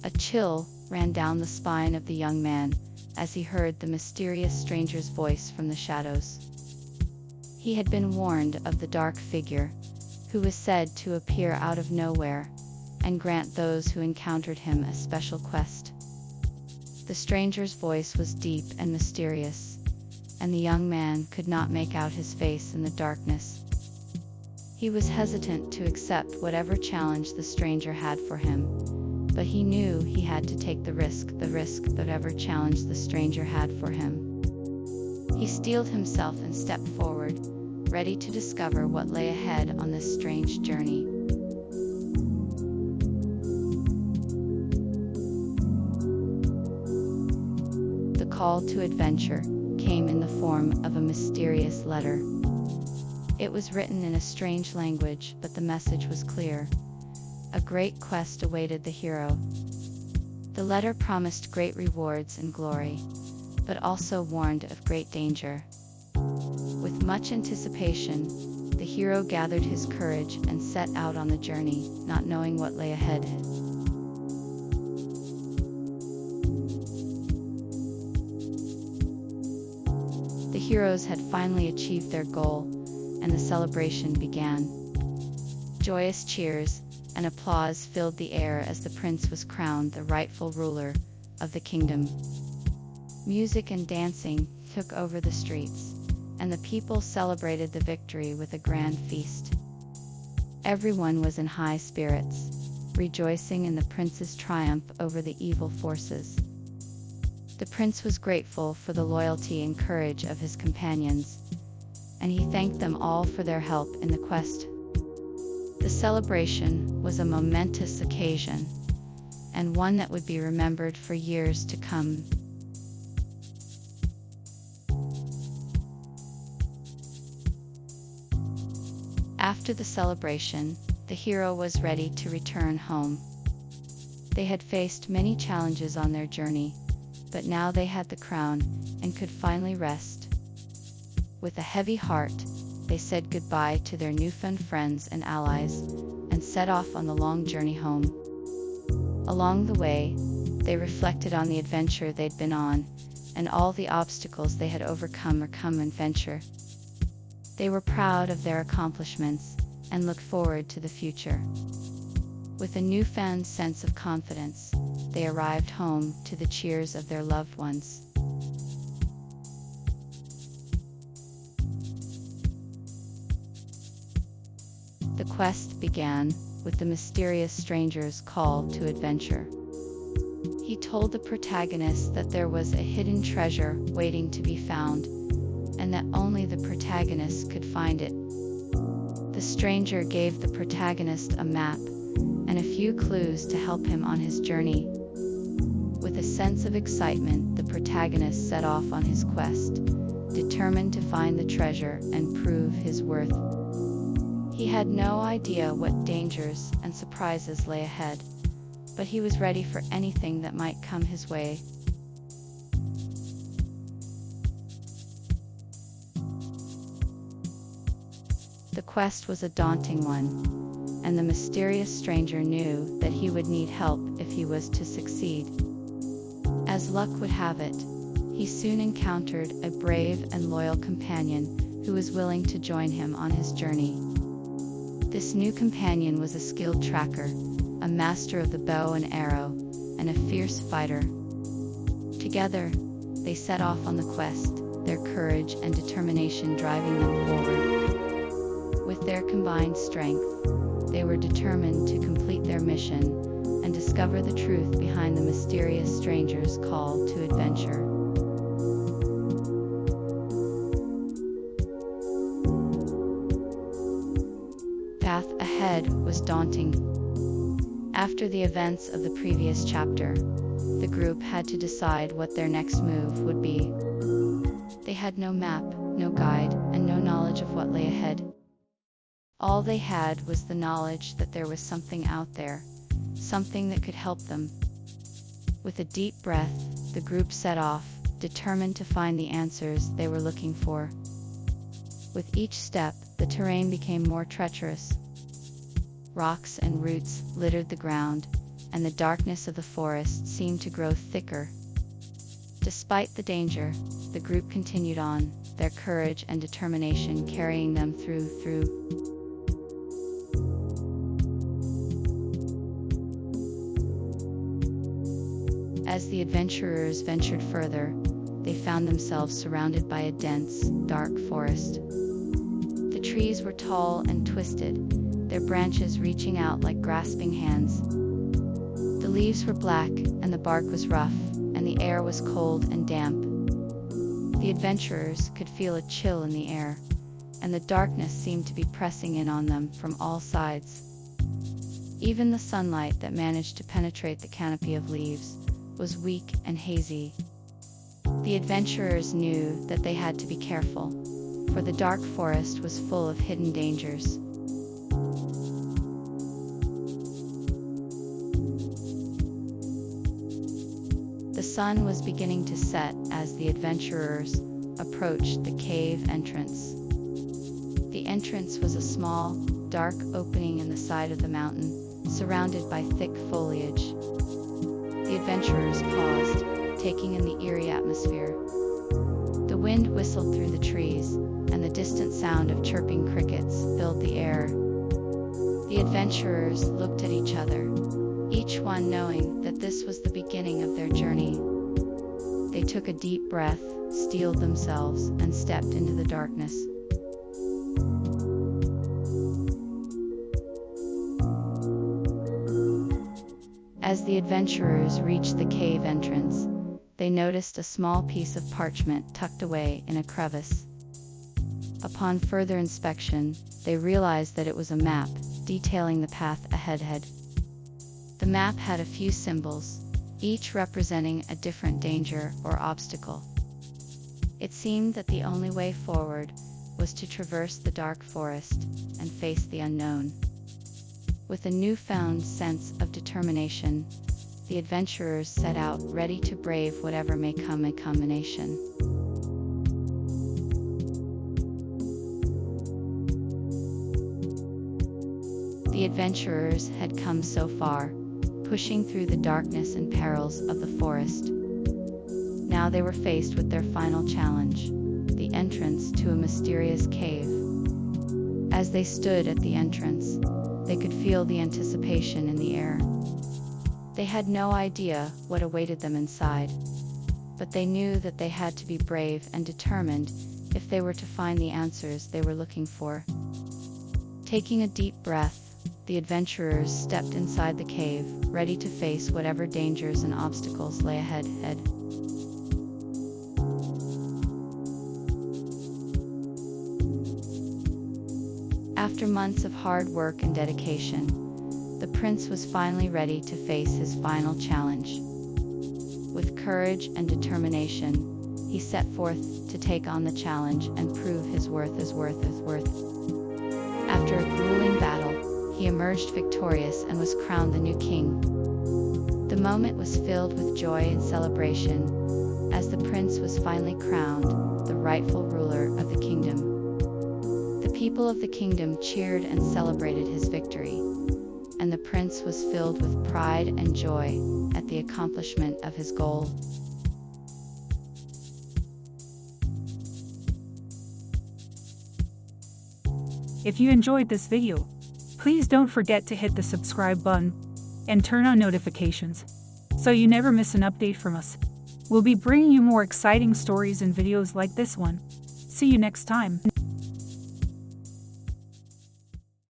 A chill ran down the spine of the young man as he heard the mysterious stranger's voice from the shadows. He had been warned of the dark figure, who was said to appear out of nowhere and grant those who encountered him a special quest. The stranger's voice was deep and mysterious, and the young man could not make out his face in the darkness. He was hesitant to accept whatever challenge the stranger had for him, but he knew he had to take the risk that whatever challenge the stranger had for him. He steeled himself and stepped forward, ready to discover what lay ahead on this strange journey. The call to adventure came in the form of a mysterious letter. It was written in a strange language, but the message was clear. A great quest awaited the hero. The letter promised great rewards and glory, but also warned of great danger. With much anticipation, the hero gathered his courage and set out on the journey, not knowing what lay ahead. The heroes had finally achieved their goal, and the celebration began. Joyous cheers and applause filled the air as the prince was crowned the rightful ruler of the kingdom. Music and dancing took over the streets, and the people celebrated the victory with a grand feast. Everyone was in high spirits, rejoicing in the prince's triumph over the evil forces. The prince was grateful for the loyalty and courage of his companions, and he thanked them all for their help in the quest. The celebration was a momentous occasion, and one that would be remembered for years to come. After the celebration, the hero was ready to return home. They had faced many challenges on their journey, but now they had the crown and could finally rest. With a heavy heart, they said goodbye to their newfound friends and allies, and set off on the long journey home. Along the way, they reflected on the adventure they'd been on, and all the obstacles they had overcome and venture. They were proud of their accomplishments, and looked forward to the future. With a newfound sense of confidence, they arrived home to the cheers of their loved ones. The quest began with the mysterious stranger's call to adventure. He told the protagonist that there was a hidden treasure waiting to be found, and that only the protagonist could find it. The stranger gave the protagonist a map and a few clues to help him on his journey. With a sense of excitement, the protagonist set off on his quest, determined to find the treasure and prove his worth. He had no idea what dangers and surprises lay ahead, but he was ready for anything that might come his way. The quest was a daunting one, and the mysterious stranger knew that he would need help if he was to succeed. As luck would have it, he soon encountered a brave and loyal companion who was willing to join him on his journey. This new companion was a skilled tracker, a master of the bow and arrow, and a fierce fighter. Together, they set off on the quest, their courage and determination driving them forward. With their combined strength, they were determined to complete their mission and discover the truth behind the mysterious stranger's call to adventure. The path ahead was daunting. After the events of the previous chapter, the group had to decide what their next move would be. They had no map, no guide, and no knowledge of what lay ahead. All they had was the knowledge that there was something out there, something that could help them. With a deep breath, the group set off, determined to find the answers they were looking for. With each step, the terrain became more treacherous. Rocks and roots littered the ground, and the darkness of the forest seemed to grow thicker. Despite the danger, the group continued on, their courage and determination carrying them through. As the adventurers ventured further, they found themselves surrounded by a dense, dark forest. The trees were tall and twisted, their branches reaching out like grasping hands. The leaves were black, and the bark was rough, and the air was cold and damp. The adventurers could feel a chill in the air, and the darkness seemed to be pressing in on them from all sides. Even the sunlight that managed to penetrate the canopy of leaves was weak and hazy. The adventurers knew that they had to be careful, for the dark forest was full of hidden dangers. The sun was beginning to set as the adventurers approached the cave entrance. The entrance was a small, dark opening in the side of the mountain, surrounded by thick foliage. The adventurers paused, taking in the eerie atmosphere. The wind whistled through the trees, and the distant sound of chirping crickets filled the air. The adventurers looked at each other, each one knowing that this was the beginning of their journey. They took a deep breath, steeled themselves, and stepped into the darkness. As the adventurers reached the cave entrance, they noticed a small piece of parchment tucked away in a crevice. Upon further inspection, they realized that it was a map detailing the path ahead. The map had a few symbols, each representing a different danger or obstacle. It seemed that the only way forward was to traverse the dark forest and face the unknown. With a newfound sense of determination, the adventurers set out, ready to brave whatever may come a combination. The adventurers had come so far, pushing through the darkness and perils of the forest. Now they were faced with their final challenge, the entrance to a mysterious cave. As they stood at the entrance, they could feel the anticipation in the air. They had no idea what awaited them inside, but they knew that they had to be brave and determined if they were to find the answers they were looking for. Taking a deep breath, the adventurers stepped inside the cave, ready to face whatever dangers and obstacles lay ahead. After months of hard work and dedication, the prince was finally ready to face his final challenge. With courage and determination, he set forth to take on the challenge and prove his worth. After a grueling battle, he emerged victorious and was crowned the new king. The moment was filled with joy and celebration, as the prince was finally crowned the rightful ruler of the kingdom. The people of the kingdom cheered and celebrated his victory, and the prince was filled with pride and joy at the accomplishment of his goal. If you enjoyed this video, please don't forget to hit the subscribe button and turn on notifications so you never miss an update from us. We'll be bringing you more exciting stories and videos like this one. See you next time.